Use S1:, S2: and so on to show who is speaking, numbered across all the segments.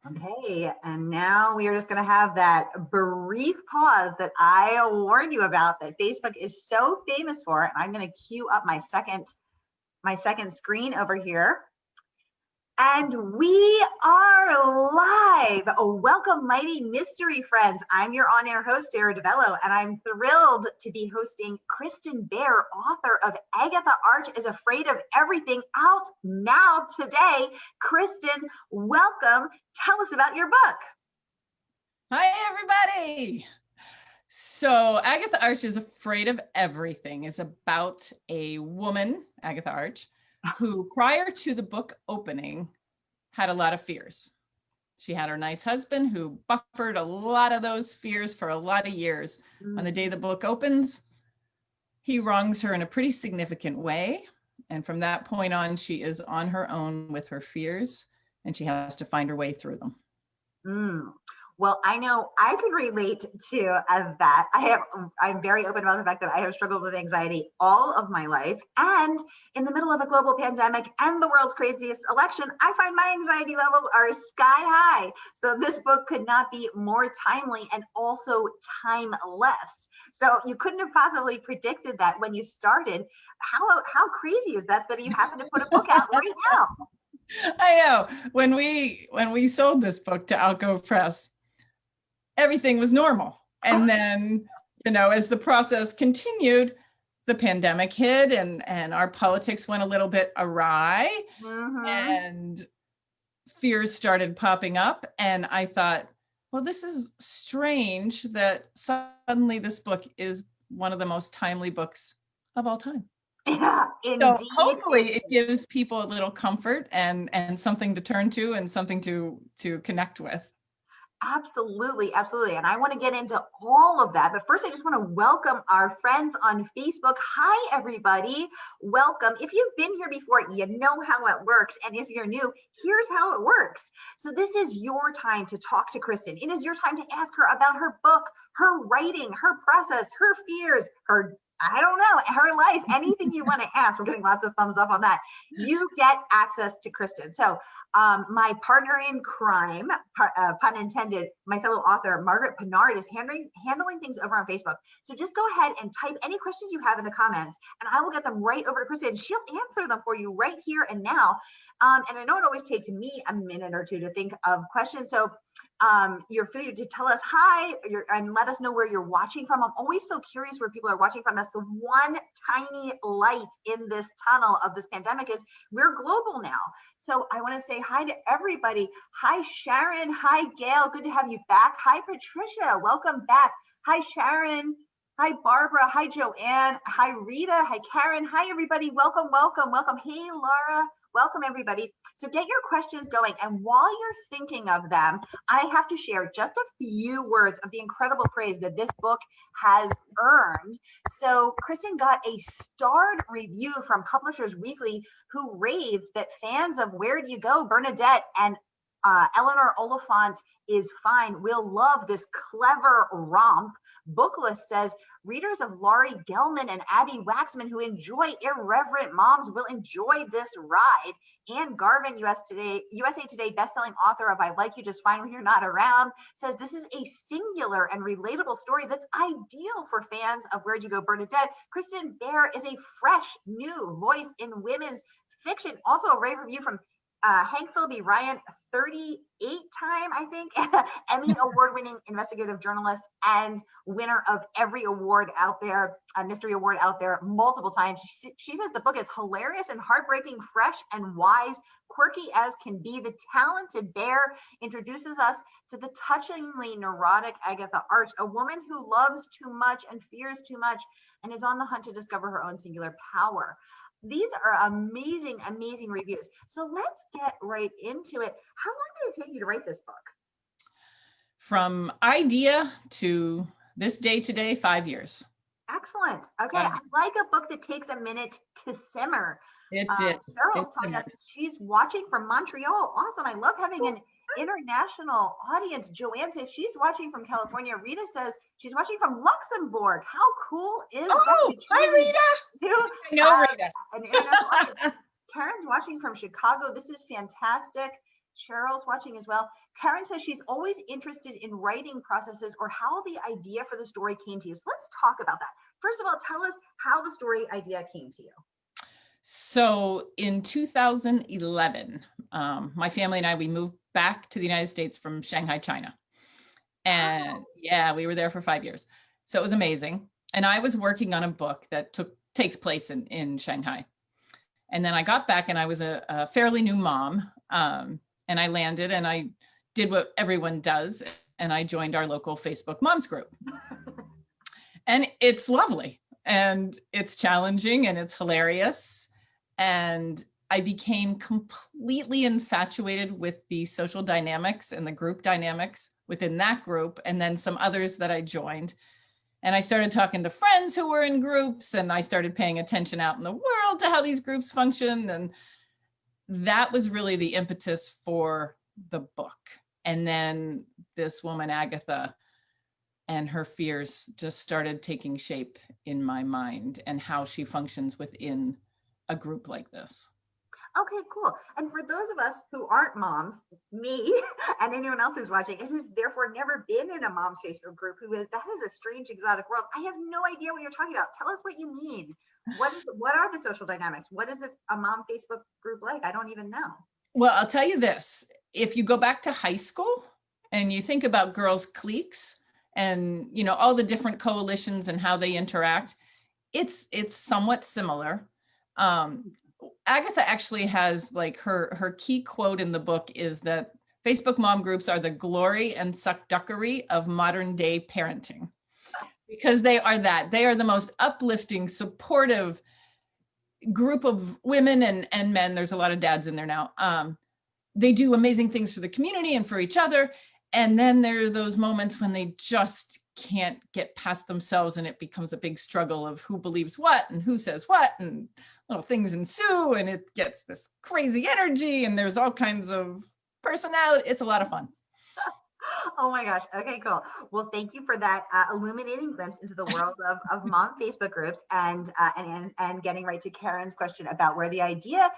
S1: Okay, and now we are just going to have that brief pause that I warned you about that Facebook is so famous for. And I'm going to queue up my second screen over here. And we are live. Welcome, mighty mystery friends. I'm your on-air host, Sara DiVello, and I'm thrilled to be hosting Kristin Bair, author of Agatha Arch is Afraid of Everything, out now today. Kristin, welcome. Tell us about your book.
S2: Hi, everybody. So Agatha Arch is Afraid of Everything is about a woman, Agatha Arch, who prior to the book opening had a lot of fears. She had her nice husband who buffered a lot of those fears for a lot of years. On the day the book opens, he wrongs her in a pretty significant way. And from that point on, she is on her own with her fears, and she has to find her way through them.
S1: Well, I know I can relate to that. I'm very open about the fact that I have struggled with anxiety all of my life. And in the middle of a global pandemic and the world's craziest election, I find my anxiety levels are sky high. So this book could not be more timely and also timeless. So you couldn't have possibly predicted that when you started. How crazy is that you happen to put a book out right now?
S2: I know. When we sold this book to Agave Press, everything was normal. And then, as the process continued, the pandemic hit and our politics went a little bit awry, and fears started popping up. And I thought, well, this is strange that suddenly this book is one of the most timely books of all time.
S1: Yeah, indeed.
S2: So hopefully it gives people a little comfort and something to turn to and something to connect with.
S1: Absolutely, absolutely. And I want to get into all of that. But first, I just want to welcome our friends on Facebook. Hi, everybody. Welcome. If you've been here before, you know how it works. And if you're new, here's how it works. So this is your time to talk to Kristin. It is your time to ask her about her book, her writing, her process, her fears, her life, anything you want to ask. We're getting lots of thumbs up on that. You get access to Kristin. So my partner in crime, pun intended, my fellow author, Margaret Pinard, is handling things over on Facebook. So just go ahead and type any questions you have in the comments, and I will get them right over to Kristin. She'll answer them for you right here and now. And I know it always takes me a minute or two to think of questions. So you're free to tell us hi and let us know where you're watching from. I'm always so curious where people are watching from. That's the one tiny light in this tunnel of this pandemic is we're global now. So I want to say hi to everybody. Hi, Sharon. Hi, Gail. Good to have you back. Hi, Patricia. Welcome back. Hi, Sharon. Hi, Barbara. Hi, Joanne. Hi, Rita. Hi, Karen. Hi, everybody. Welcome, welcome, welcome. Hey, Laura. Welcome, everybody. So get your questions going. And while you're thinking of them, I have to share just a few words of the incredible praise that this book has earned. So Kristin got a starred review from Publishers Weekly, who raved that fans of Where Do You Go, Bernadette, and Eleanor Oliphant is Fine will love this clever romp. Booklist says readers of Laurie Gelman and Abby Waxman who enjoy Irreverent Moms will enjoy this ride. Anne Garvin, USA Today bestselling author of I Like You Just Fine When You're Not Around, says this is a singular and relatable story that's ideal for fans of Where'd You Go, Bernadette. Kristin Bair is a fresh new voice in women's fiction. Also a rave review from Hank Philby Ryan, 38-time, I think, Emmy award-winning investigative journalist and winner of every award out there, a mystery award out there multiple times. She says the book is hilarious and heartbreaking, fresh and wise, quirky as can be. The talented Bair introduces us to the touchingly neurotic Agatha Arch, a woman who loves too much and fears too much and is on the hunt to discover her own singular power. These are amazing, amazing reviews. So let's get right into it. How long did it take you to write this book?
S2: From idea to this day today, 5 years.
S1: Excellent. Okay. I like a book that takes a minute to simmer.
S2: It did.
S1: Cheryl's telling us she's watching from Montreal. Awesome. I love having an international audience. Joanne says she's watching from California. Rita says she's watching from Luxembourg. How cool is that?
S2: Hi, Rita. I know Rita.
S1: An international audience. Karen's watching from Chicago. This is fantastic. Cheryl's watching as well. Karen says she's always interested in writing processes or how the idea for the story came to you. So let's talk about that. First of all, tell us how the story idea came to you.
S2: So in 2011, my family and I, we moved back to the United States from Shanghai, China. And yeah, we were there for 5 years. So it was amazing. And I was working on a book that takes place in Shanghai. And then I got back and I was a fairly new mom. And I landed and I did what everyone does. And I joined our local Facebook moms group. And it's lovely and it's challenging and it's hilarious. And I became completely infatuated with the social dynamics and the group dynamics within that group, and then some others that I joined. And I started talking to friends who were in groups, and I started paying attention out in the world to how these groups function. And that was really the impetus for the book. And then this woman, Agatha, and her fears just started taking shape in my mind and how she functions within a group like this.
S1: Okay, cool. And for those of us who aren't moms, me and anyone else who's watching and who's therefore never been in a mom's Facebook group, that is a strange, exotic world. I have no idea what you're talking about. Tell us what you mean. What are the social dynamics? What is a mom Facebook group like? I don't even know.
S2: Well, I'll tell you this. If you go back to high school and you think about girls' cliques and, you know, all the different coalitions and how they interact, it's somewhat similar. Agatha actually has, like, her key quote in the book is that Facebook mom groups are the glory and suckduckery of modern day parenting, because they are the most uplifting, supportive group of women and men. There's a lot of dads in there now. They do amazing things for the community and for each other. And then there are those moments when they just can't get past themselves and it becomes a big struggle of who believes what and who says what, and little things ensue and it gets this crazy energy and there's all kinds of personality. It's a lot of fun.
S1: Oh my gosh. Okay, cool. Well, thank you for that illuminating glimpse into the world of mom Facebook groups and getting right to Karen's question about where the idea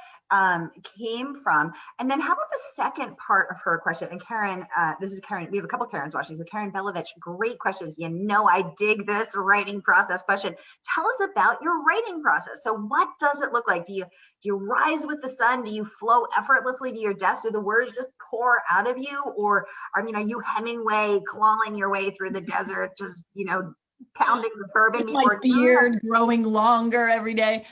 S1: came from. And then how about the second part of her question? And Karen, this is Karen. We have a couple Karens watching. So Karen Belovich, great questions. You know, I dig this writing process question. Tell us about your writing process. So what does it look like? Do you rise with the sun? Do you flow effortlessly to your desk? Do the words just pour out of you? Or, I mean, are you Hemingway clawing your way through the desert, just, you know, pounding the bourbon before
S2: my beard growing longer every day?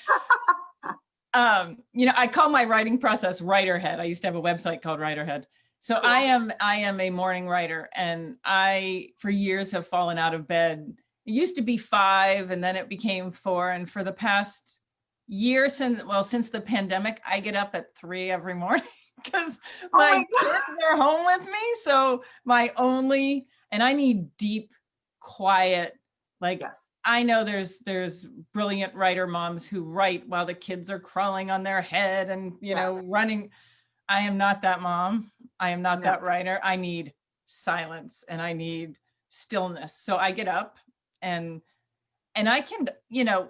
S2: You know, I call my writing process Writerhead. I used to have a website called Writerhead. So cool. I am a morning writer, and I, for years, have fallen out of bed. It used to be 5 and then it became 4. And for the past year, since the pandemic, I get up at 3 every morning because my kids are home with me. So and I need deep, quiet, like, yes. I know there's brilliant writer moms who write while the kids are crawling on their head and, you know, running. I am not that mom. I am not that writer. I need silence and I need stillness. So I get up and I can, you know,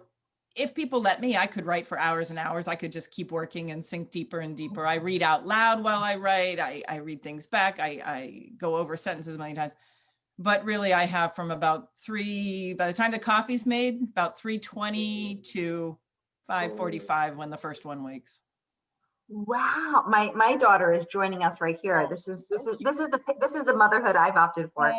S2: if people let me, I could write for hours and hours. I could just keep working and sink deeper and deeper. I read out loud while I write. I read things back. I go over sentences many times. But really, I have from about 3, by the time the coffee's made, about 3:20 to 5:45 when the first one wakes.
S1: Wow, my daughter is joining us right here. This is the motherhood I've opted for.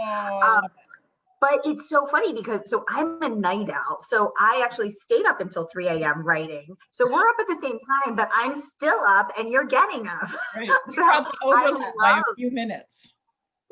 S1: But it's so funny because I'm a night owl. So I actually stayed up until 3 a.m. writing. So we're up at the same time, but I'm still up and you're getting up.
S2: Right. So I love a few minutes.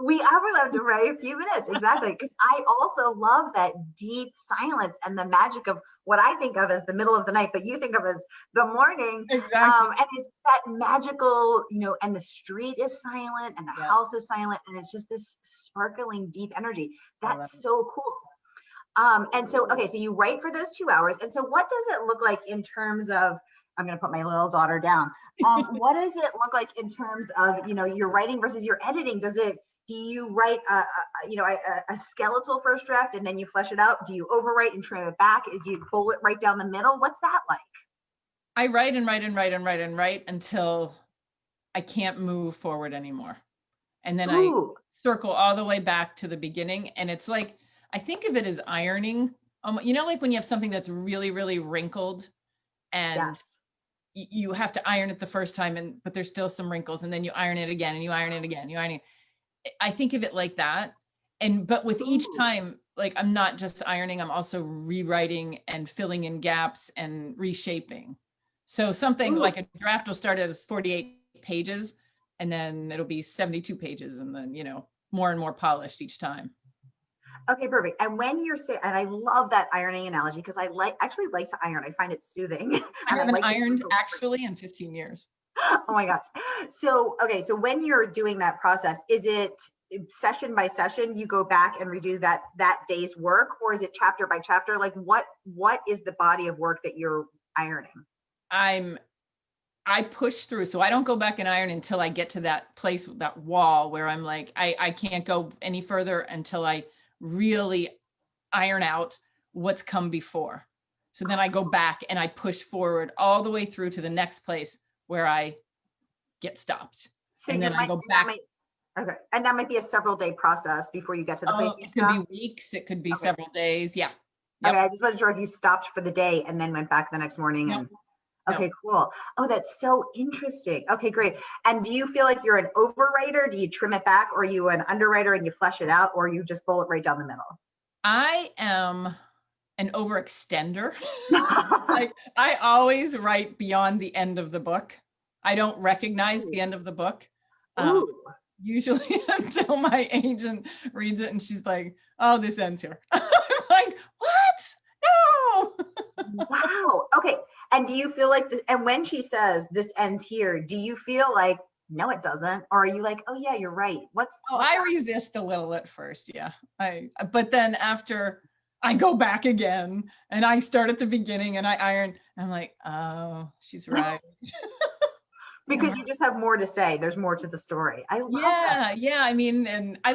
S1: We overlapped to write a few minutes, exactly. Because I also love that deep silence and the magic of what I think of as the middle of the night, but you think of as the morning.
S2: Exactly.
S1: And it's that magical, you know, and the street is silent and the house is silent. And it's just this sparkling, deep energy. That's so cool. And so, okay, so you write for those 2 hours. And so what does it look like in terms of, I'm going to put my little daughter down. What does it look like in terms of, you know, your writing versus your editing? Do you write a skeletal first draft and then you flesh it out? Do you overwrite and trim it back? Do you bullet right down the middle? What's that like?
S2: I write and write and write and write and write until I can't move forward anymore. And then I
S1: Ooh,
S2: circle all the way back to the beginning. And it's like, I think of it as ironing. You know, like when you have something that's really, really wrinkled and
S1: yes.
S2: you have to iron it the first time, but there's still some wrinkles, and then you iron it again and you iron it again, you iron it. I think of it like that. But with each
S1: Ooh,
S2: time, like I'm not just ironing, I'm also rewriting and filling in gaps and reshaping. So something
S1: ooh.
S2: like a draft will start as 48 pages and then it'll be 72 pages and then, more and more polished each time.
S1: Okay, perfect. And when you're saying, and I love that ironing analogy because I actually like to iron. I find it soothing,
S2: I
S1: and I
S2: haven't
S1: like things
S2: ironed
S1: wrinkled.
S2: actually in 15 years.
S1: Oh my gosh. So, okay, so when you're doing that process, is it session by session you go back and redo that day's work, or is it chapter by chapter? Like what is the body of work that you're ironing?
S2: I push through. So I don't go back and iron until I get to that place, that wall where I'm like, I can't go any further until I really iron out what's come before. So then I go back and I push forward all the way through to the next place where I get stopped.
S1: So
S2: And
S1: you
S2: then I
S1: might,
S2: go
S1: and that
S2: back.
S1: might, okay, and that might be a several day process before you get to the place
S2: Oh,
S1: you
S2: it could be
S1: stop.
S2: weeks. It could be
S1: Okay.
S2: several days. Yeah.
S1: Okay,
S2: Yep.
S1: I just wasn't sure if you stopped for the day and then went back the next morning
S2: No,
S1: and
S2: no.
S1: okay, cool. Oh, that's so interesting. Okay, great. And do you feel like you're an overwriter? Do you trim it back, or are you an underwriter and you flesh it out, or you just bullet right down the middle?
S2: I am an overextender. Like I always write beyond the end of the book. I don't recognize the end of the book. Um,
S1: Ooh,
S2: Usually until my agent reads it and she's like, "Oh, this ends here." I'm like, "What? No."
S1: wow. Okay. And do you feel like this, and when she says this ends here, do you feel like no, it doesn't? Or are you like, oh yeah, you're right.
S2: Oh,
S1: What's
S2: I resist a little at first, yeah. But then after I go back again and I start at the beginning and I iron, I'm like, "Oh, she's right." Damn
S1: because
S2: her.
S1: you just have more to say. There's more to the story. I love that.
S2: Yeah, yeah. I mean, and I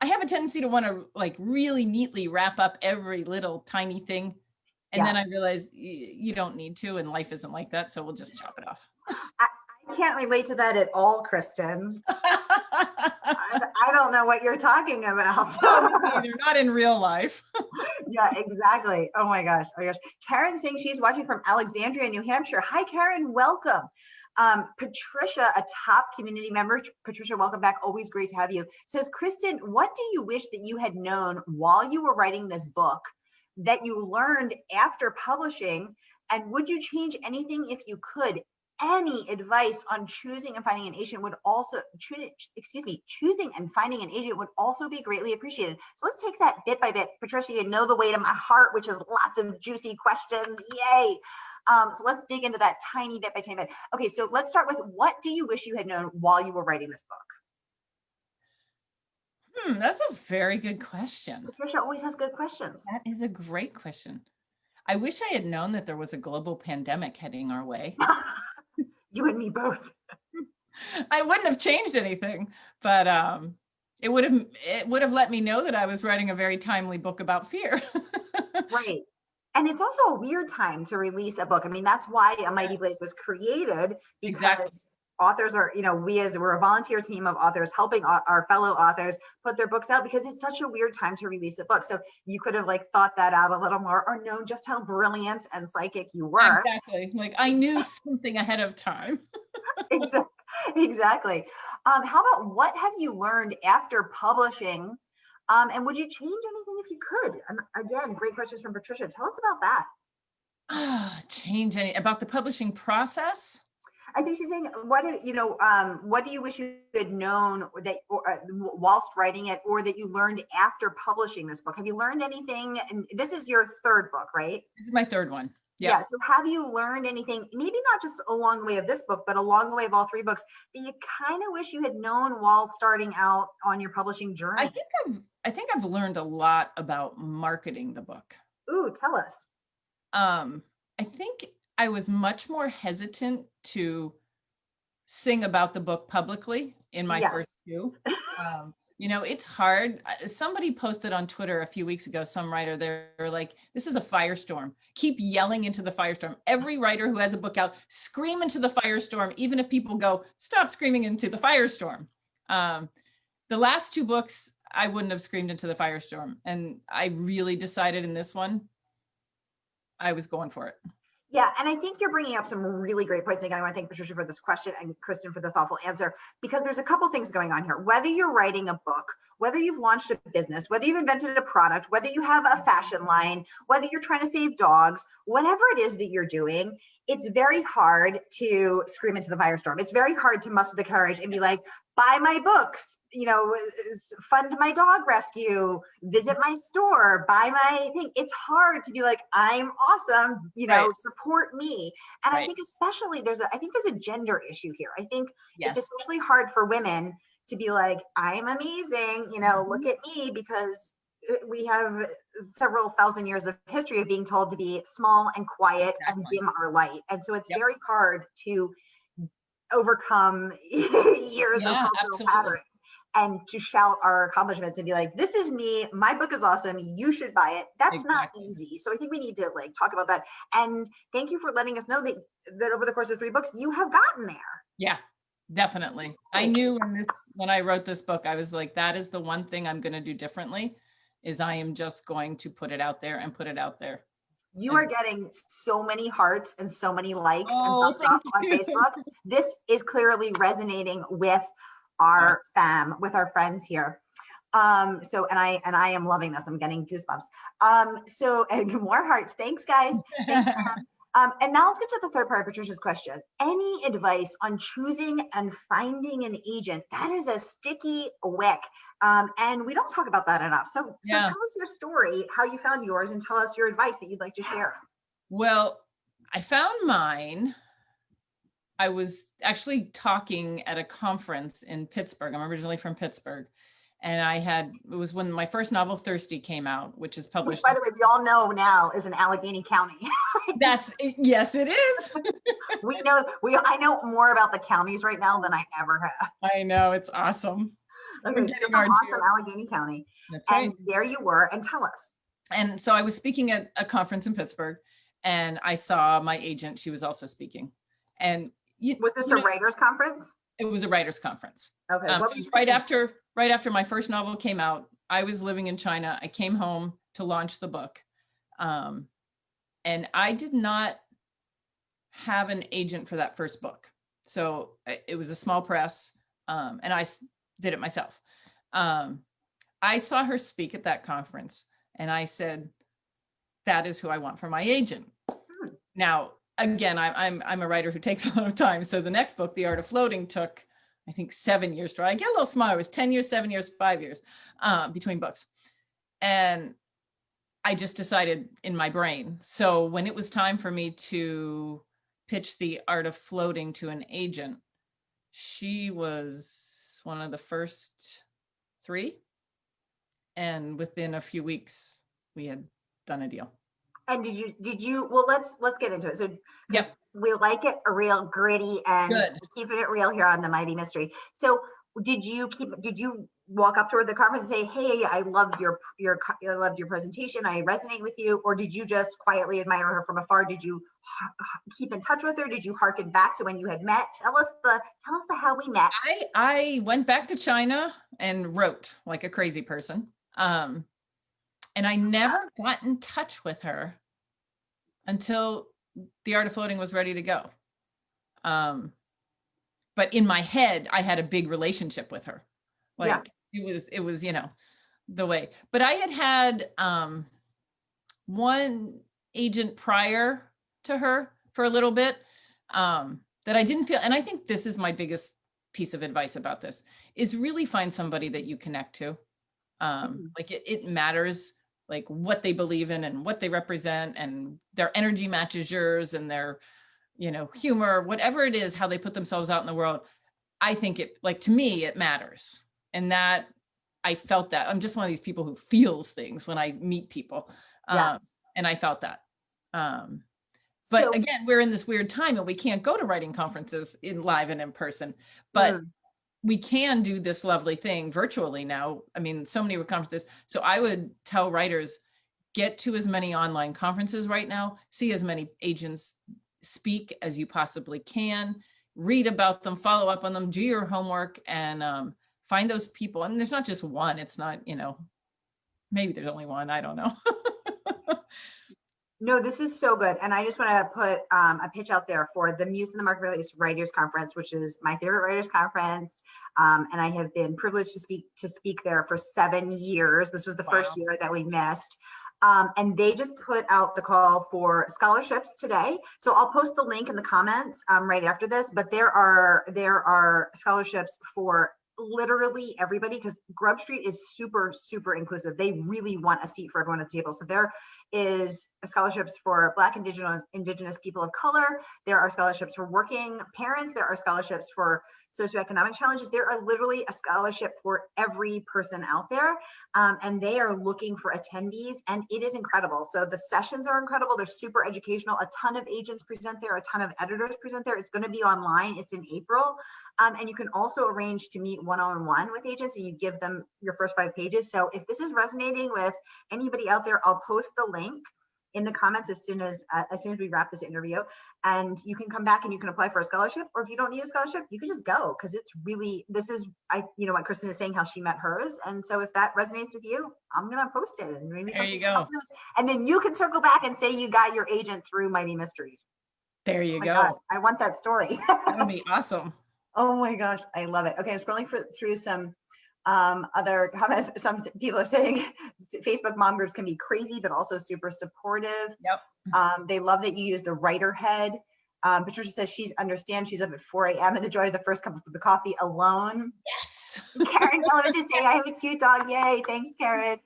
S2: have a tendency to want to like really neatly wrap up every little tiny thing. And then
S1: Yes.
S2: I realize you don't need to, and life isn't like that. So we'll just chop it off.
S1: I, I can't relate to that at all, Kristin. I don't know what you're talking about.
S2: No, me neither. Not in real life.
S1: Yeah, exactly. Oh my gosh. Oh my gosh. Karen saying she's watching from Alexandria, New Hampshire. Hi, Karen. Welcome. Patricia, a top community member. Patricia, welcome back. Always great to have you. Says, Kristin, what do you wish that you had known while you were writing this book that you learned after publishing? And would you change anything if you could? Any advice on choosing and finding an agent would also, choosing and finding an agent would also be greatly appreciated. So let's take that bit by bit. Patricia, you know the way to my heart, which is lots of juicy questions. Yay. So let's dig into that tiny bit by tiny bit. Okay, so let's start with, what do you wish you had known while you were writing this book?
S2: That's a very good question.
S1: Patricia always has good questions.
S2: That is a great question. I wish I had known that there was a global pandemic heading our way.
S1: You and me both.
S2: I wouldn't have changed anything, but it would have let me know that I was writing a very timely book about fear.
S1: Right. And it's also a weird time to release a book. I mean, that's why A Mighty Blaze was created,
S2: Exactly.
S1: because authors are, we're a volunteer team of authors helping our fellow authors put their books out, because it's such a weird time to release a book. So you could have like thought that out a little more, or known just how brilliant and psychic you were.
S2: Exactly. Like I knew something ahead of time.
S1: Exactly. How about, what have you learned after publishing? And would you change anything if you could? Again, great questions from Patricia. Tell us about that.
S2: Change any about the publishing process?
S1: I think she's saying, what do you wish you had known, or that, whilst writing it, or that you learned after publishing this book? Have you learned anything? And this is your third book, right?
S2: This is my third one.
S1: Yeah. So have you learned anything, maybe not just along the way of this book, but along the way of all three books, that you kind of wish you had known while starting out on your publishing journey?
S2: I think I've learned a lot about marketing the book.
S1: Ooh, tell us.
S2: I think I was much more hesitant to sing about the book publicly in my first
S1: Yes.
S2: two. You know, it's hard. Somebody posted on Twitter a few weeks ago, some writer, they're like, this is a firestorm. Keep yelling into the firestorm. Every writer who has a book out, scream into the firestorm, even if people go, stop screaming into the firestorm. The last two books, I wouldn't have screamed into the firestorm. And I really decided in this one, I was going for it.
S1: Yeah, and I think you're bringing up some really great points. Again, I want to thank Patricia for this question and Kristin for the thoughtful answer, because there's a couple things going on here. Whether you're writing a book, whether you've launched a business, whether you've invented a product, whether you have a fashion line, whether you're trying to save dogs, whatever it is that you're doing, it's very hard to scream into the firestorm. It's very hard to muster the courage and be like, buy my books, you know, fund my dog rescue, visit my store, buy my thing. It's hard to be like, I'm awesome, you know, support me. And I think especially I think there's a gender issue here. I think it's especially hard for women to be like, I'm amazing, you know, look at me, because we have several thousand years of history of being told to be small and quiet and dim our light. And so it's very hard to overcome years of cultural pattern and to shout our accomplishments and be like, this is me, my book is awesome, you should buy it. That's not easy. So I think we need to like talk about that. And thank you for letting us know that over the course of 3 books, you have gotten there.
S2: Yeah, definitely. I knew when I wrote this book, I was like, that is the one thing I'm going to do differently, is I am just going to put it out there and put it out there.
S1: You are getting so many hearts and so many likes and thumbs up on Facebook. This is clearly resonating with our fam, with our friends here. So, and I am loving this. I'm getting goosebumps. So, and more hearts. Thanks, guys. Thanks, and now let's get to the third part of Patricia's question. Any advice on choosing and finding an agent? That is a sticky wick. And we don't talk about that enough. So tell us your story, how you found yours, and tell us your advice that you'd like to share.
S2: Well, I found mine. I was actually talking at a conference in Pittsburgh. I'm originally from Pittsburgh. And it was when my first novel, Thirsty, came out, which is published.
S1: Which, by the way, we all know now is in Allegheny County.
S2: Yes, it is.
S1: I know more about the counties right now than I ever have.
S2: I know, it's awesome.
S1: Okay, so awesome Allegheny County. That's right. And there you were, and tell us.
S2: And so I was speaking at a conference in Pittsburgh, and I saw my agent. She was also speaking. And
S1: was this a writers' conference?
S2: It was a writers' conference.
S1: Okay.
S2: So it was right after my first novel came out. I was living in China. I came home to launch the book. And I did not have an agent for that first book. So it was a small press, and I did it myself. I saw her speak at that conference, and I said, that is who I want for my agent. Now, again, I'm a writer who takes a lot of time. So the next book, The Art of Floating, took, I think, 7 years to write. I get a little smaller. It was 10 years, 7 years, 5 years between books. And I just decided in my brain. So when it was time for me to pitch The Art of Floating to an agent, she was one of the first 3. And within a few weeks, we had done a deal.
S1: And did you, well, let's get into it. So we like it real gritty and keeping it real here on The Mighty Mystery. So did you walk up to her at the conference and say, hey, I loved your presentation, I resonate with you? Or did you just quietly admire her from afar? Did you keep in touch with her? Did you harken back to when you had met? Tell us the how we met.
S2: I went back to China and wrote like a crazy person. And I never got in touch with her until The Art of Floating was ready to go. But in my head, I had a big relationship with her. Like it was, the way. But I had one agent prior to her for a little bit that I didn't feel. And I think this is my biggest piece of advice about this, is really find somebody that you connect to. Like it matters, like what they believe in and what they represent, and their energy matches yours, and their, humor, whatever it is, how they put themselves out in the world. I think to me, it matters. And that I felt that. I'm just one of these people who feels things when I meet people. And I felt that. But again, we're in this weird time and we can't go to writing conferences live and in person. But we can do this lovely thing virtually now. I mean, so many conferences. So I would tell writers, get to as many online conferences right now, see as many agents speak as you possibly can, read about them, follow up on them, do your homework, and find those people. And there's not just one, it's not, maybe there's only one, I don't know.
S1: No, this is so good. And I just want to put a pitch out there for the Muse in the Marketplace Writers Conference, which is my favorite writers conference. And I have been privileged to speak there for 7 years. This was the first year that we missed. And they just put out the call for scholarships today. So I'll post the link in the comments right after this, but there are scholarships for literally everybody, because Grub Street is super, super inclusive. They really want a seat for everyone at the table. So there is scholarships for Black, Indigenous people of color. There are scholarships for working parents. There are scholarships for socioeconomic challenges. There are literally a scholarship for every person out there. And they are looking for attendees, and it is incredible. So the sessions are incredible. They're super educational. A ton of agents present there. A ton of editors present there. It's going to be online. It's in April. And you can also arrange to meet one-on-one with agents, and you give them your first 5 pages. So if this is resonating with anybody out there, I'll post the link in the comments as soon as we wrap this interview, and you can come back and you can apply for a scholarship. Or if you don't need a scholarship, you can just go, because it's really, what Kristin is saying, how she met hers. And so if that resonates with you, I'm going to post it, and maybe
S2: there you go.
S1: And then you can circle back and say you got your agent through Mighty Mysteries.
S2: There you go.
S1: God, I want that story.
S2: That would be awesome.
S1: Oh my gosh, I love it. Okay, I'm scrolling through some other comments. Some people are saying Facebook mom groups can be crazy, but also super supportive.
S2: Yep.
S1: They love that you use the writer head. Patricia says she's up at 4 a.m. and the joy of the first cup of the coffee alone.
S2: Yes.
S1: Karen Television is saying, I have a cute dog. Yay. Thanks, Karen.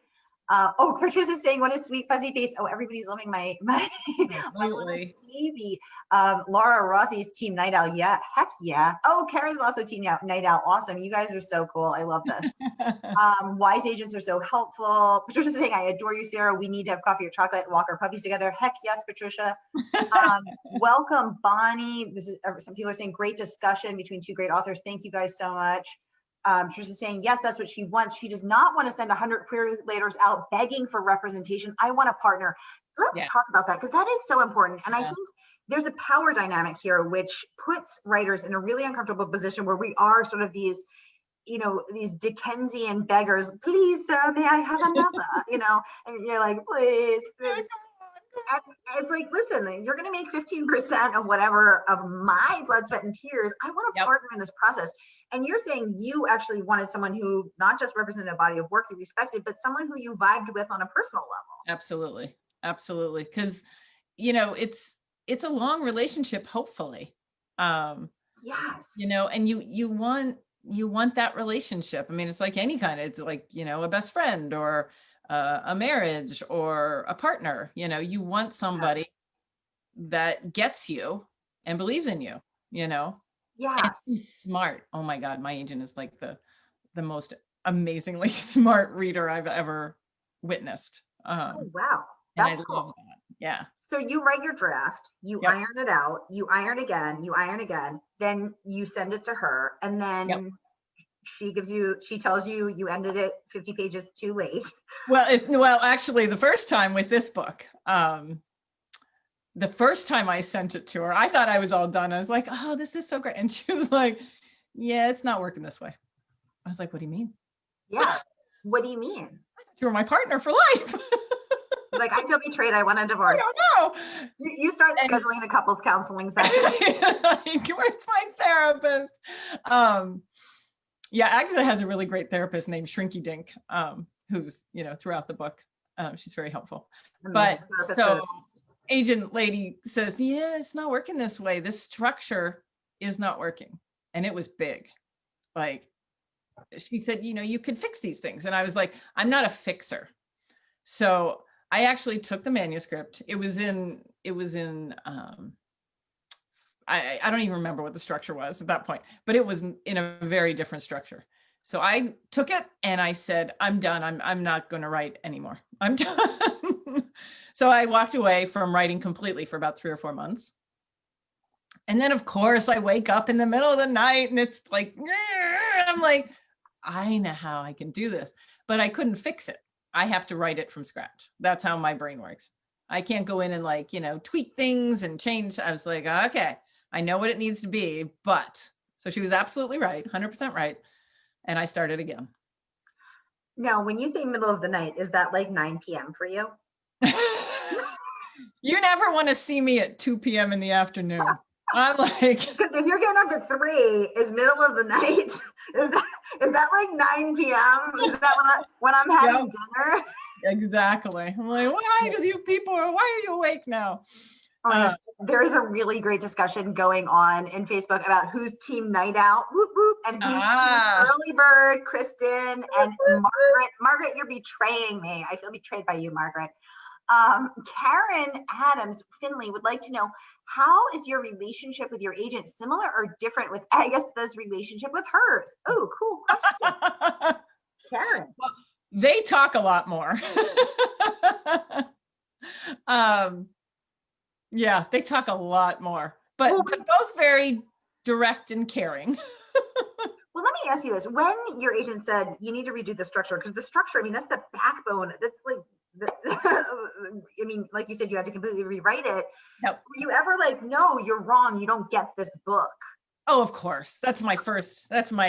S1: Patricia's saying, what a sweet fuzzy face. Oh, everybody's loving my baby. Laura Rossi's team Night Owl. Yeah, heck yeah. Oh, Karen's also team Night Owl. Awesome. You guys are so cool. I love this. Wise agents are so helpful. Patricia's saying, I adore you, Sarah. We need to have coffee or chocolate and walk our puppies together. Heck yes, Patricia. Welcome, Bonnie. Some people are saying great discussion between 2 great authors. Thank you guys so much. Trisha's saying, yes, that's what she wants. She does not want to send 100 querylators out begging for representation. I want a partner. Let's talk about that, because that is so important. And I think there's a power dynamic here, which puts writers in a really uncomfortable position where we are sort of these, these Dickensian beggars. Please, sir, may I have another? And you're like, please. It's like, listen, you're going to make 15% of whatever of my blood, sweat, and tears. I want a partner in this process. And you're saying you actually wanted someone who not just represented a body of work you respected, but someone who you vibed with on a personal level.
S2: Absolutely. Absolutely. Because, it's a long relationship, hopefully.
S1: Yes.
S2: And you want that relationship. I mean, it's like any kind of, it's like, a best friend or a marriage or a partner. You want somebody that gets you and believes in you,
S1: Yeah.
S2: Smart. Oh my God. My agent is like the most amazingly smart reader I've ever witnessed.
S1: Oh, wow. That's cool.
S2: That. Yeah. So
S1: you write your draft, you iron it out, you iron again, then you send it to her, and then she tells you you ended it 50 pages too late.
S2: Well, actually, the first time with this book, the first time I sent it to her, I thought I was all done. I was like, oh, this is so great. And she was like, yeah, it's not working this way. I was like, what do you mean?
S1: Yeah. What do you mean?
S2: I thought you were my partner for life.
S1: Like, I feel betrayed. I want a divorce.
S2: I don't know.
S1: You start scheduling the couples counseling session.
S2: Like, where's my therapist? Agatha has a really great therapist named Shrinky Dink, who's, throughout the book. She's very helpful. But so agent lady says, yeah, it's not working this way. This structure is not working. And it was big. Like, she said, you could fix these things. And I was like, I'm not a fixer. So I actually took the manuscript. It was in I don't even remember what the structure was at that point, but it was in a very different structure. So I took it and I said, I'm done. I'm not going to write anymore. I'm done. So I walked away from writing completely for about 3 or 4 months. And then, of course, I wake up in the middle of the night and it's like, And I'm like, I know how I can do this, but I couldn't fix it. I have to write it from scratch. That's how my brain works. I can't go in and like, tweak things and change. I was like, okay, I know what it needs to be, but so she was absolutely right, 100% right. And I started again.
S1: Now, when you say middle of the night, is that like 9 p.m. for you?
S2: You never want to see me at 2 p.m. in the afternoon. I'm like,
S1: because if you're getting up at 3, is middle of the night? Is that like 9 p.m.? Is that when I'm having dinner?
S2: Exactly. I'm like, why are you awake now?
S1: Oh my gosh, there is a really great discussion going on in Facebook about who's team night out, whoop, whoop, and who's team early bird, Kristin and Margaret. Margaret, you're betraying me. I feel betrayed by you, Margaret. Karen Adams Finley would like to know, how is your relationship with your agent similar or different with Agatha's relationship with hers? Oh, cool question. Karen.
S2: Well, they talk a lot more. Yeah, they talk a lot more, but both very direct and caring.
S1: Well, let me ask you this. When your agent said you need to redo the structure, because the structure, I mean, that's the backbone. That's like, I mean, like you said, you had to completely rewrite it.
S2: Yep.
S1: Were you ever like, no, you're wrong, you don't get this book?
S2: Oh, of course. That's my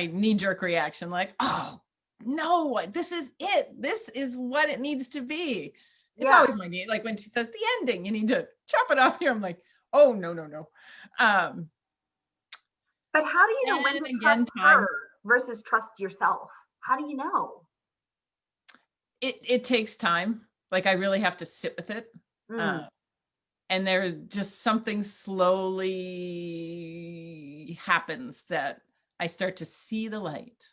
S2: knee-jerk reaction. Like, oh, no, this is it. This is what it needs to be. It's always my need. Like when she says the ending, you need to chop it off here. I'm like, oh, no.
S1: But how do you know when to trust her versus trust yourself? How do you know?
S2: It takes time. Like I really have to sit with it. And there's just something slowly happens that I start to see the light.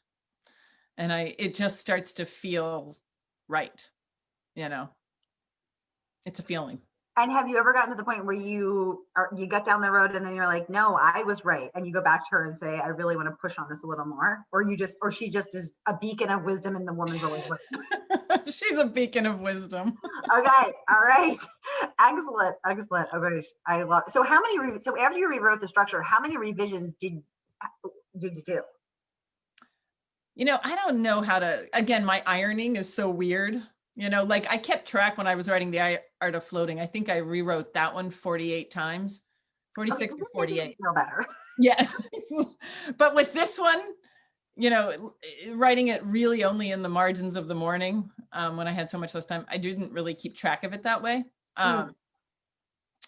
S2: And it just starts to feel right. It's a feeling.
S1: And have you ever gotten to the point where you got down the road and then you're like, no, I was right, and you go back to her and say, I really want to push on this a little more, or she just is a beacon of wisdom and the woman's always right?
S2: She's a beacon of wisdom.
S1: Okay, all right, excellent. Okay, I love it. So so after you rewrote the structure, how many revisions did you do?
S2: I don't know how to. Again, my ironing is so weird. Like I kept track when I was writing The Art of Floating. I think I rewrote that one 48 times, 46 to 48.
S1: Feel better.
S2: Yeah. But with this one, writing it really only in the margins of the morning, when I had so much less time, I didn't really keep track of it that way.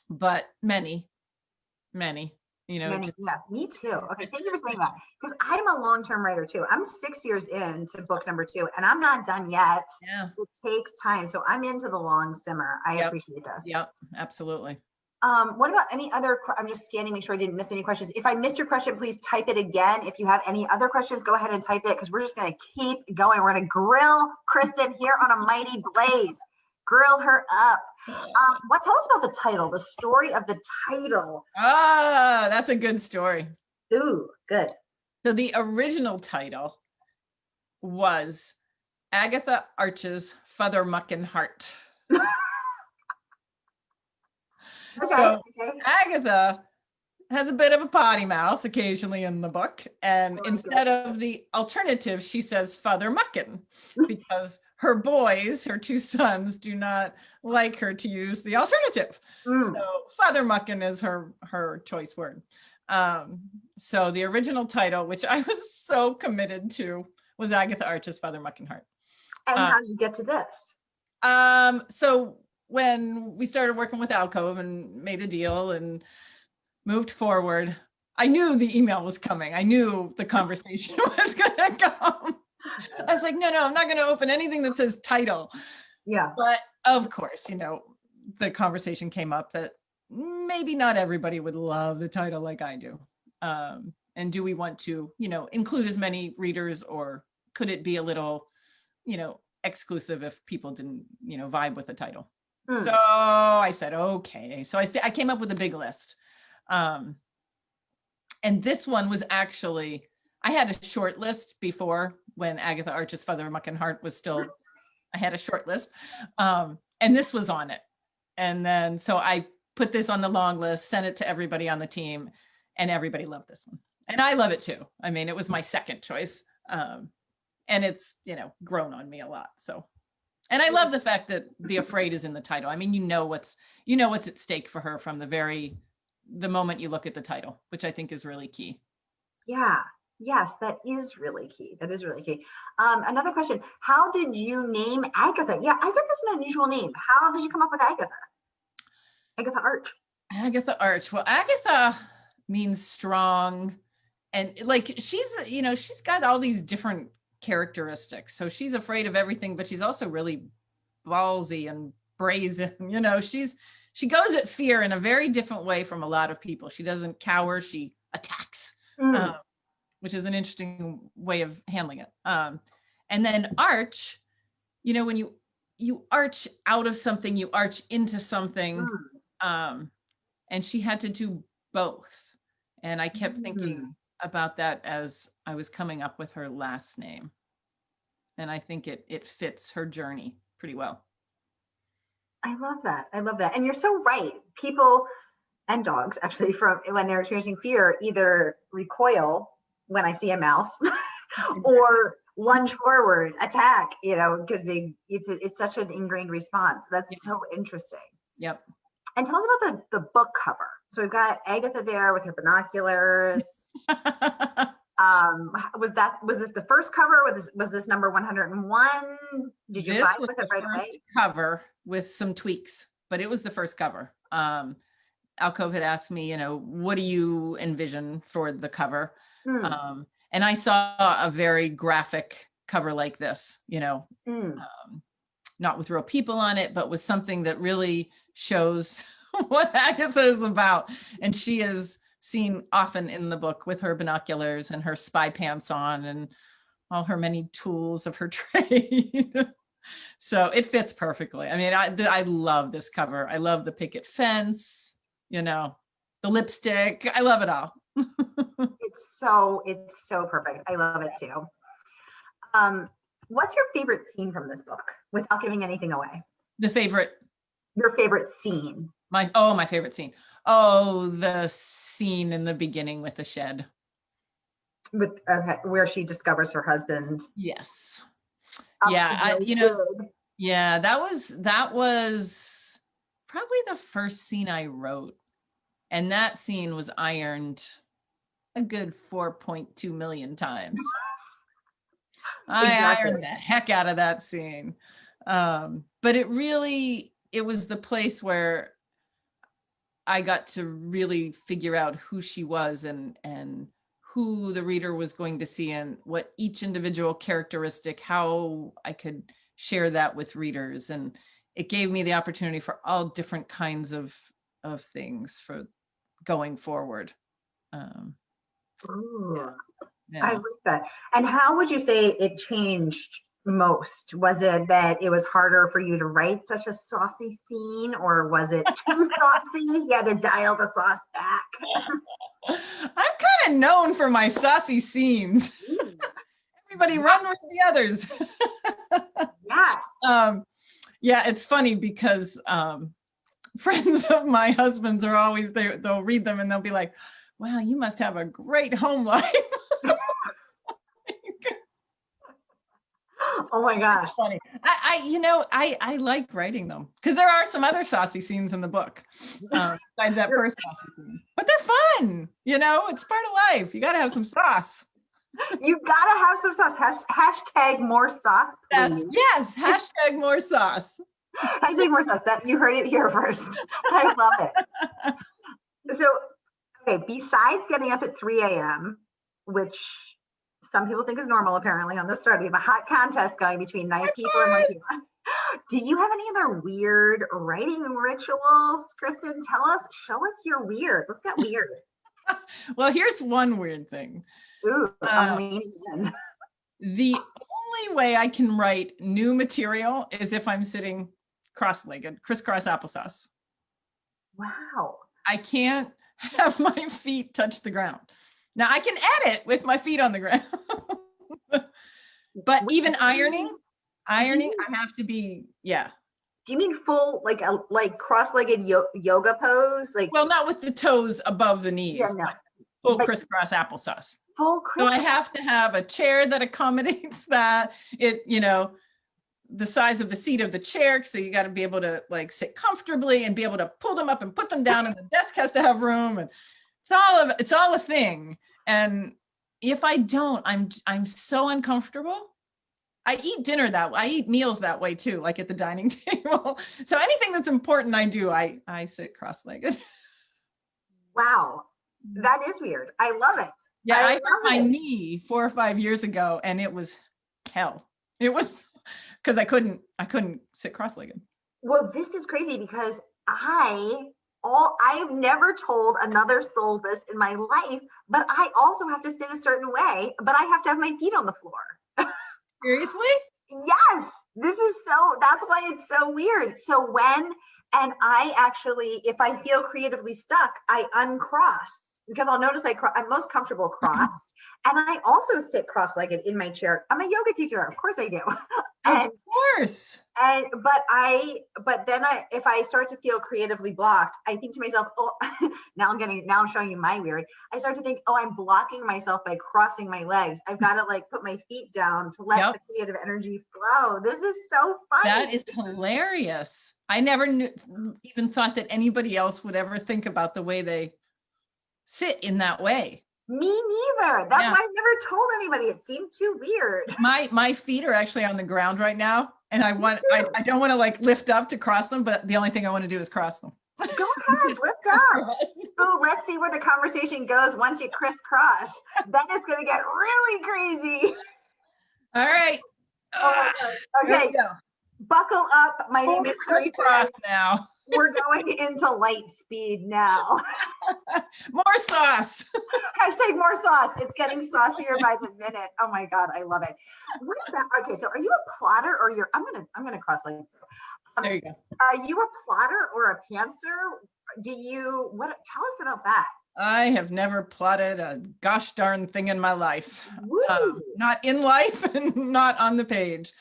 S2: But many.
S1: Yeah, me too. Okay, thank you for saying that, because I'm a long-term writer too. I'm 6 years into book number 2 and I'm not done yet.
S2: Yeah,
S1: it takes time, so I'm into the long simmer. I appreciate this.
S2: Yep, absolutely.
S1: What about any other? I'm just scanning, make sure I didn't miss any questions. If I missed your question, please type it again. If you have any other questions, go ahead and type it, because we're just going to keep going. We're going to grill Kristin here on a mighty blaze. Grill her up. Tell us about the title, the story of the title.
S2: That's a good story.
S1: Ooh, good.
S2: So the original title was Agatha Arch's Feathermucking Heart. Okay. Agatha has a bit of a potty mouth occasionally in the book, and instead of the alternative, she says feathermucking, because her boys, her 2 sons, do not like her to use the alternative. So feathermucking is her choice word. So the original title, which I was so committed to, was Agatha Arch's Feathermucking Heart.
S1: And how did you get to this?
S2: So when we started working with Alcove and made a deal and moved forward, I knew the email was coming. I knew the conversation was going to come. I was like, no, I'm not going to open anything that says title.
S1: Yeah.
S2: But of course, the conversation came up that maybe not everybody would love the title like I do. And do we want to, include as many readers, or could it be a little, exclusive if people didn't, vibe with the title? So I said, okay. So I came up with a big list. And this one was actually, I had a short list before, when Agatha Arch's Feathermucking Heart was still, I had a short list. And this was on it. And then, so I put this on the long list, sent it to everybody on the team, and everybody loved this one. And I love it too. I mean, it was my second choice. And it's, grown on me a lot. So, and I love the fact that the afraid is in the title. I mean, what's at stake for her from the moment you look at the title, which I think is really key.
S1: Yeah. Yes, that is really key. That is really key. Another question. How did you name Agatha? Yeah, Agatha's an unusual name. How did you come up with Agatha? Agatha Arch.
S2: Agatha Arch. Well, Agatha means strong. And like, she's got all these different characteristics. So she's afraid of everything, but she's also really ballsy and brazen. She goes at fear in a very different way from a lot of people. She doesn't cower, she attacks. Which is an interesting way of handling it. And then arch, when you arch out of something, you arch into something. And she had to do both. And I kept thinking about that as I was coming up with her last name. And I think it fits her journey pretty well.
S1: I love that. And you're so right. People and dogs, actually, from when they're experiencing fear, either recoil when I see a mouse or lunge forward, attack, because it's such an ingrained response. That's so interesting.
S2: Yep.
S1: And tell us about the book cover. So we've got Agatha there with her binoculars. Was this the first cover? Was this number 101? Did you vibe with it right away?
S2: Cover with some tweaks, but it was the first cover. Alcove had asked me, what do you envision for the cover? And I saw a very graphic cover like this, not with real people on it, but with something that really shows what Agatha is about. And she is seen often in the book with her binoculars and her spy pants on and all her many tools of her trade. So it fits perfectly. I mean, I love this cover. I love the picket fence, the lipstick. I love it all.
S1: It's so perfect. I love it too. What's your favorite scene from this book without giving anything away?
S2: Your
S1: favorite scene.
S2: My favorite scene. Oh, the scene in the beginning with the shed.
S1: Where she discovers her husband.
S2: Yes.
S1: Good.
S2: Yeah, that was probably the first scene I wrote. And that scene was ironed a good 4.2 million times. I ironed the heck out of that scene. But it was the place where I got to really figure out who she was and who the reader was going to see and what each individual characteristic, how I could share that with readers. And it gave me the opportunity for all different kinds of things for going forward.
S1: Yeah. I like that. And how would you say it changed most? Was it that it was harder for you to write such a saucy scene, or was it too saucy? You had to dial the sauce back.
S2: I'm kind of known for my saucy scenes. Everybody run with the others.
S1: Yes.
S2: Yeah, it's funny because friends of my husband's are always there. They'll read them and they'll be like, wow, you must have a great home life.
S1: Oh my gosh.
S2: Funny. I like writing them because there are some other saucy scenes in the book besides that first saucy scene, but they're fun. It's part of life. You got to have some sauce.
S1: You got to have some sauce. Hashtag more sauce, please.
S2: Yes. Hashtag more sauce.
S1: Hashtag more sauce. That you heard it here first. I love it. So, okay, besides getting up at 3 a.m., which some people think is normal, apparently, on this thread, we have a hot contest going between night people and morning people. Do you have any other weird writing rituals? Kristin, show us your weird. Let's get weird.
S2: Well, here's one weird thing.
S1: Ooh, I'm leaning in.
S2: The only way I can write new material is if I'm sitting cross-legged, crisscross applesauce.
S1: Wow.
S2: I can't have my feet touch the ground. Now I can edit with my feet on the ground, but even ironing, I have to be, yeah.
S1: Do you mean full, like cross-legged yoga pose? Like,
S2: well, not with the toes above the knees.
S1: Yeah, no.
S2: full
S1: but
S2: crisscross applesauce.
S1: full
S2: So I
S1: crisscross.
S2: have to have a chair that accommodates that. It, the size of the seat of the chair. So you got to be able to like sit comfortably and be able to pull them up and put them down. And the desk has to have room. And it's all a thing. And if I don't, I'm so uncomfortable. I eat dinner that way. I eat meals that way too, like at the dining table. So anything that's important, I do. I sit cross-legged.
S1: Wow, that is weird. I love it.
S2: Yeah, I hurt
S1: love
S2: my
S1: it.
S2: knee 4 or 5 years ago, and it was hell. It was because I couldn't sit cross-legged.
S1: Well, this is crazy because I've never told another soul this in my life, but I also have to sit a certain way, but I have to have my feet on the floor.
S2: Seriously?
S1: Yes, that's why it's so weird. So and I actually, if I feel creatively stuck, I uncross because I'll notice I'm most comfortable crossed. And I also sit cross-legged in my chair. I'm a yoga teacher. Of course I do.
S2: Of course.
S1: But then if I start to feel creatively blocked, I think to myself, oh, now I'm showing you my weird. I start to think, oh, I'm blocking myself by crossing my legs. I've got to like put my feet down to let the creative energy flow. This is so funny.
S2: That is hilarious. I never even thought that anybody else would ever think about the way they sit in that way.
S1: Me neither. That's why I've never told anybody. It seemed too weird.
S2: My feet are actually on the ground right now, and I don't want to like lift up to cross them, but the only thing I want to do is cross them.
S1: Go ahead, lift up. So let's see where the conversation goes once you crisscross. Then it's going to get really crazy.
S2: All right.
S1: Oh my gosh. Okay. Buckle up, my mystery
S2: cross now.
S1: We're going into light speed now.
S2: More sauce.
S1: Hashtag more sauce. It's getting saucier by the minute. Oh my God, I love it. Okay, so are you a plotter or I'm gonna cross like
S2: there you go.
S1: Are you a plotter or a pantser? Tell us about that?
S2: I have never plotted a gosh darn thing in my life. Not in life and not on the page.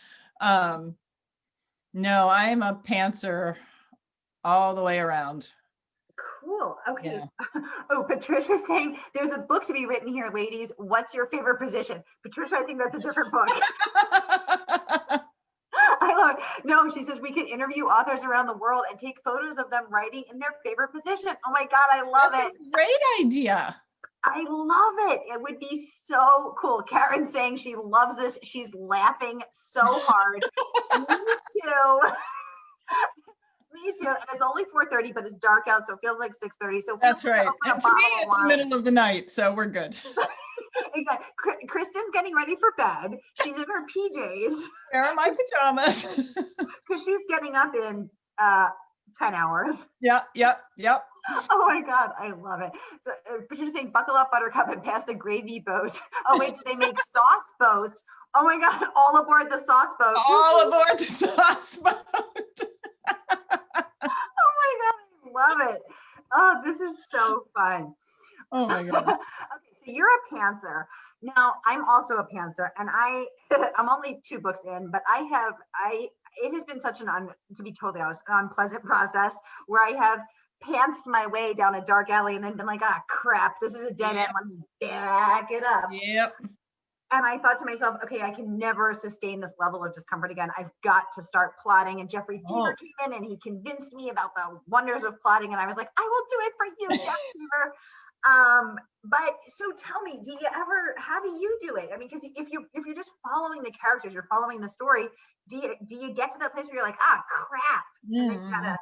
S2: No, I am a pantser all the way around.
S1: Cool. Okay. Yeah. Oh, Patricia's saying there's a book to be written here, ladies. What's your favorite position? Patricia, I think that's a different book. I love it. No, she says we could interview authors around the world and take photos of them writing in their favorite position. Oh my God, I love it.
S2: A great idea.
S1: I love it. It would be so cool. Karen's saying she loves this. She's laughing so hard. Me too. Me too. And it's only 4:30, but it's dark out, so it feels like 6:30. So
S2: that's right. And to me, it's the middle of the night, so we're good.
S1: Exactly. Kristin's getting ready for bed. She's in her PJs.
S2: Where are my pajamas?
S1: Because she's getting up in 10 hours.
S2: Yep.
S1: Oh my God, I love it. So Patricia's saying, buckle up, Buttercup, and pass the gravy boat. Oh wait, do they make sauce boats? Oh my God, all aboard the sauce boat.
S2: All aboard the sauce boat.
S1: Oh my God, I love it. Oh, this is so fun.
S2: Oh my God.
S1: Okay, so you're a pantser. Now, I'm also a pantser, and I'm only 2 books in, but it has been such to be totally honest, an unpleasant process where I have pantsed my way down a dark alley and then been like, crap, this is a dead end. Let's back it up.
S2: Yep.
S1: And I thought to myself, okay, I can never sustain this level of discomfort again. I've got to start plotting. And Jeffrey Deaver came in and he convinced me about the wonders of plotting. And I was like, I will do it for you, Jeff Deaver. But so tell me, how do you do it? I mean, because if you're just following the characters, you're following the story, do you get to that place where you're like, crap. And then you gotta.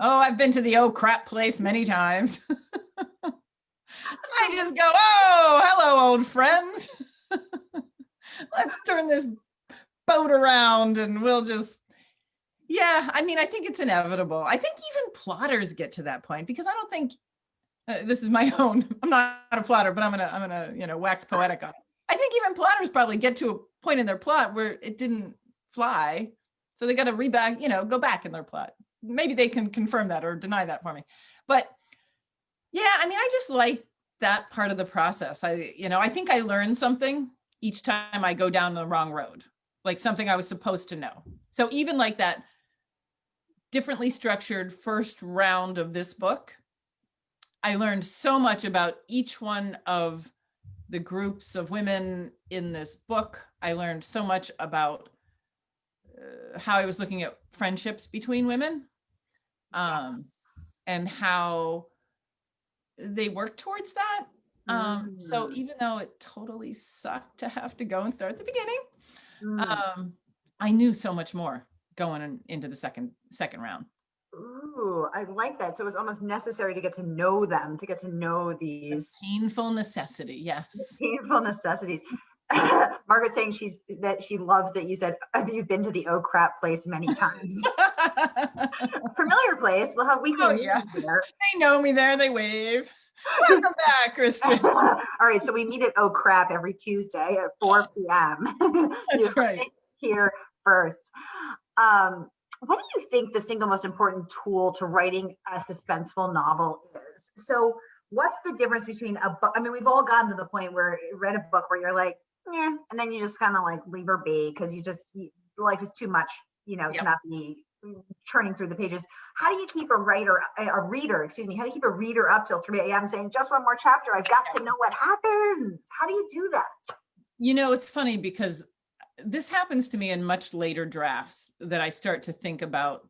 S2: Oh, I've been to the crap place many times. I just go, oh, hello, old friends. Let's turn this boat around and we'll just, I mean, I think it's inevitable. I think even plotters get to that point because I don't think, this is my own, I'm not a plotter, but I'm gonna wax poetic on it. I think even plotters probably get to a point in their plot where it didn't fly. So they got to go back in their plot. Maybe they can confirm that or deny that for me. But I mean, I just like that part of the process. I think I learned something each time I go down the wrong road, like something I was supposed to know. So even like that differently structured first round of this book, I learned so much about each one of the groups of women in this book. I learned so much about how I was looking at friendships between women,
S1: Yes.
S2: and how they work towards that. So even though it totally sucked to have to go and start at the beginning, I knew so much more going into the second round.
S1: Ooh, I like that. So it was almost necessary to get to know them, to get to know these
S2: Painful necessity. Yes.
S1: painful necessities. Margaret's saying that she loves that you said you've been to the oh crap place many times. Familiar place. We'll have weekly meetings there.
S2: They know me there. They wave. Welcome back, Kristin.
S1: All right, so we meet at oh crap every Tuesday at 4 p.m.
S2: That's right.
S1: Here first. What do you think the single most important tool to writing a suspenseful novel is? So what's the difference between a book? I mean, we've all gotten to the point where you read a book where you're like, yeah, and then you just kind of like leave her be because life is too much, to not be churning through the pages. How do you keep a reader up till 3 a.m. saying just one more chapter? I've got to know what happens. How do you do that?
S2: It's funny because this happens to me in much later drafts that I start to think about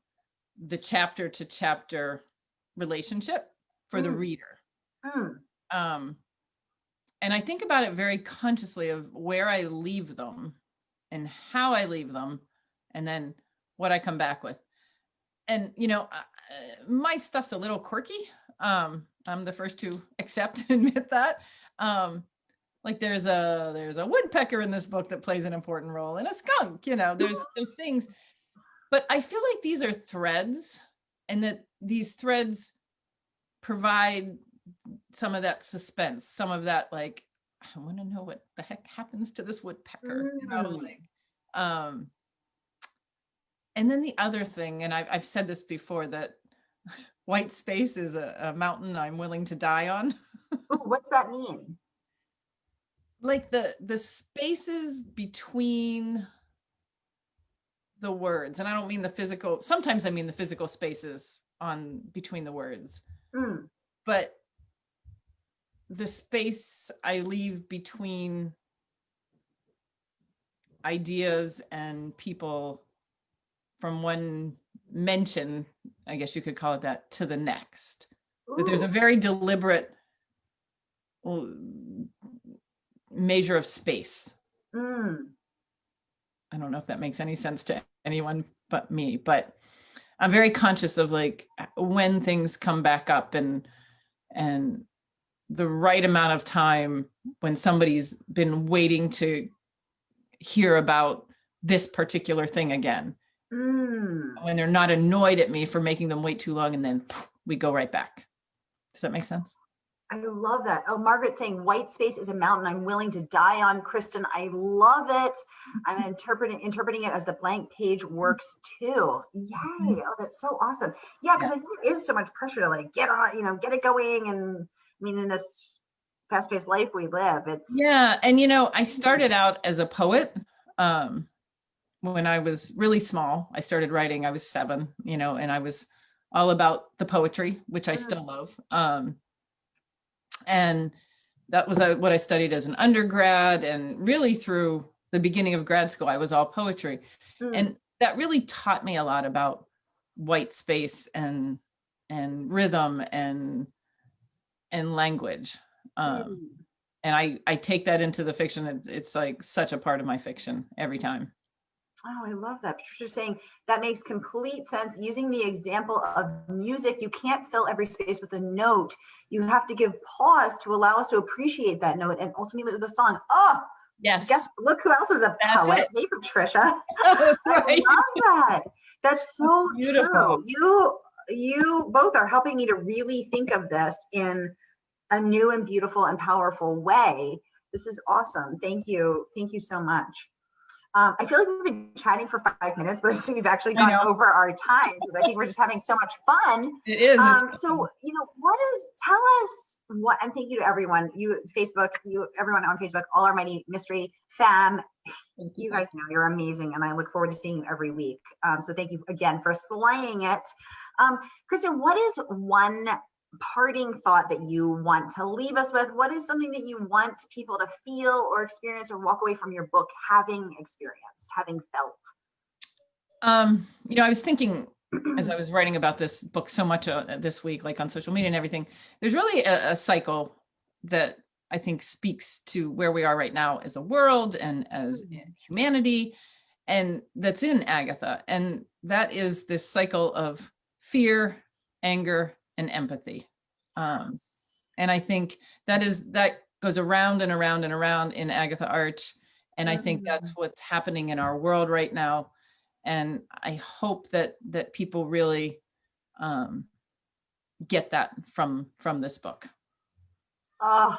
S2: the chapter to chapter relationship for the reader. And I think about it very consciously of where I leave them and how I leave them and then what I come back with. And, my stuff's a little quirky. I'm the first to accept and admit that. Like there's a woodpecker in this book that plays an important role, and a skunk, there's those things. But I feel like these are threads, and that these threads provide some of that suspense, some of that, like, I want to know what the heck happens to this woodpecker, and then the other thing, and I've said this before, that white space is a mountain I'm willing to die on.
S1: Ooh, what's that mean?
S2: Like the spaces between the words, and I don't mean the physical, sometimes I mean the physical spaces between the words, but the space I leave between ideas and people from one mention, I guess you could call it that, to the next. That there's a very deliberate measure of space. I don't know if that makes any sense to anyone but me, but I'm very conscious of like when things come back up and the right amount of time when somebody's been waiting to hear about this particular thing again. When they're not annoyed at me for making them wait too long, and then we go right back. Does that make sense?
S1: I love that. Oh, Margaret saying white space is a mountain I'm willing to die on. Kristin, I love it. I'm interpreting it as the blank page works too. Yay. Oh, that's so awesome. Yeah, because I think there is so much pressure to like get on, get it going. And I mean, in this fast-paced life we live, it's
S2: and I started out as a poet. When I was really small, I started writing. I was 7, and I was all about the poetry, which I still love. And that was what I studied as an undergrad, and really through the beginning of grad school, I was all poetry. And that really taught me a lot about white space and rhythm and language. And I take that into the fiction. It's like such a part of my fiction every time.
S1: Oh, I love that. Patricia's saying that makes complete sense. Using the example of music, you can't fill every space with a note. You have to give pause to allow us to appreciate that note and ultimately the song. Oh,
S2: yes.
S1: Look who else is a poet. Hey, Patricia.
S2: Right.
S1: I love that. That's so beautiful. True. You both are helping me to really think of this in a new and beautiful and powerful way. This is awesome. Thank you. Thank you so much. I feel like we've been chatting for 5 minutes, but we've actually gone over our time because I think we're just having so much fun.
S2: It is.
S1: So, tell us what, and thank you to everyone, everyone on Facebook, All Our Mighty Mystery Fam. You guys know you're amazing, and I look forward to seeing you every week. So thank you again for slaying it. Kristin, what is one parting thought that you want to leave us with? What is something that you want people to feel or experience or walk away from your book having experienced, having felt?
S2: I was thinking as I was writing about this book so much this week, like on social media and everything, there's really a cycle that I think speaks to where we are right now as a world and as humanity, and that's in Agatha. And that is this cycle of fear, anger, and empathy. And I think that goes around and around and around in Agatha Arch. And I think that's what's happening in our world right now. And I hope that people really get that from this book.
S1: Oh,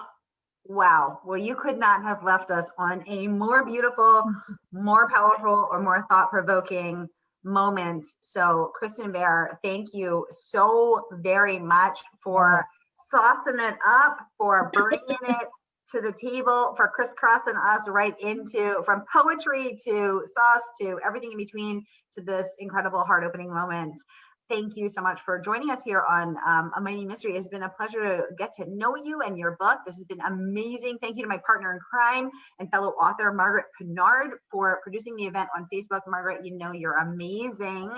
S1: wow. Well, you could not have left us on a more beautiful, more powerful, or more thought-provoking moment. So, Kristin Bair, thank you so very much for saucing it up, for bringing it to the table, for crisscrossing us right into, from poetry to sauce to everything in between, to this incredible heart-opening moment. Thank you so much for joining us here on A Mighty Mystery. It's been a pleasure to get to know you and your book. This has been amazing. Thank you to my partner in crime and fellow author, Margaret Pinard, for producing the event on Facebook. Margaret, you know you're amazing.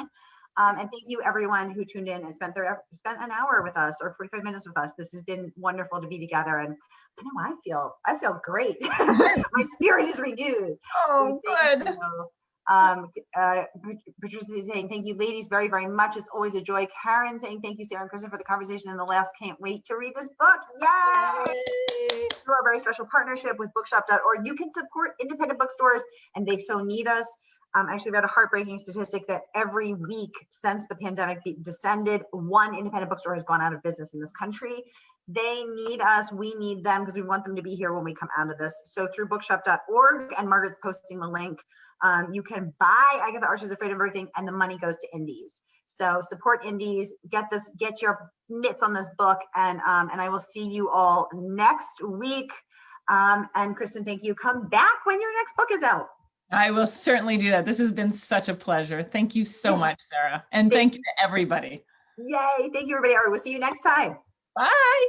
S1: And thank you everyone who tuned in and spent an hour with us, or 45 minutes with us. This has been wonderful to be together. And I know I feel great. My spirit is renewed.
S2: Oh, so good.
S1: Patricia is saying thank you, ladies, very, very much. It's always a joy. Karen saying thank you, Sarah and Kristen, for the conversation in the last. Can't wait to read this book. Yay! Through our very special partnership with bookshop.org, you can support independent bookstores, and they so need us. I actually read a heartbreaking statistic that every week since the pandemic descended, one independent bookstore has gone out of business in this country. They need us. We need them, because we want them to be here when we come out of this. So through bookshop.org, and Margaret's posting the link, you can buy Agatha Archer's Afraid of Everything, and the money goes to indies. So support indies, get your mitts on this book, and I will see you all next week. And Kristin, thank you. Come back when your next book is out.
S2: I will certainly do that. This has been such a pleasure. Thank you so much, Sarah. And thank you to everybody.
S1: Yay. Thank you, everybody. All right, we'll see you next time.
S2: Bye.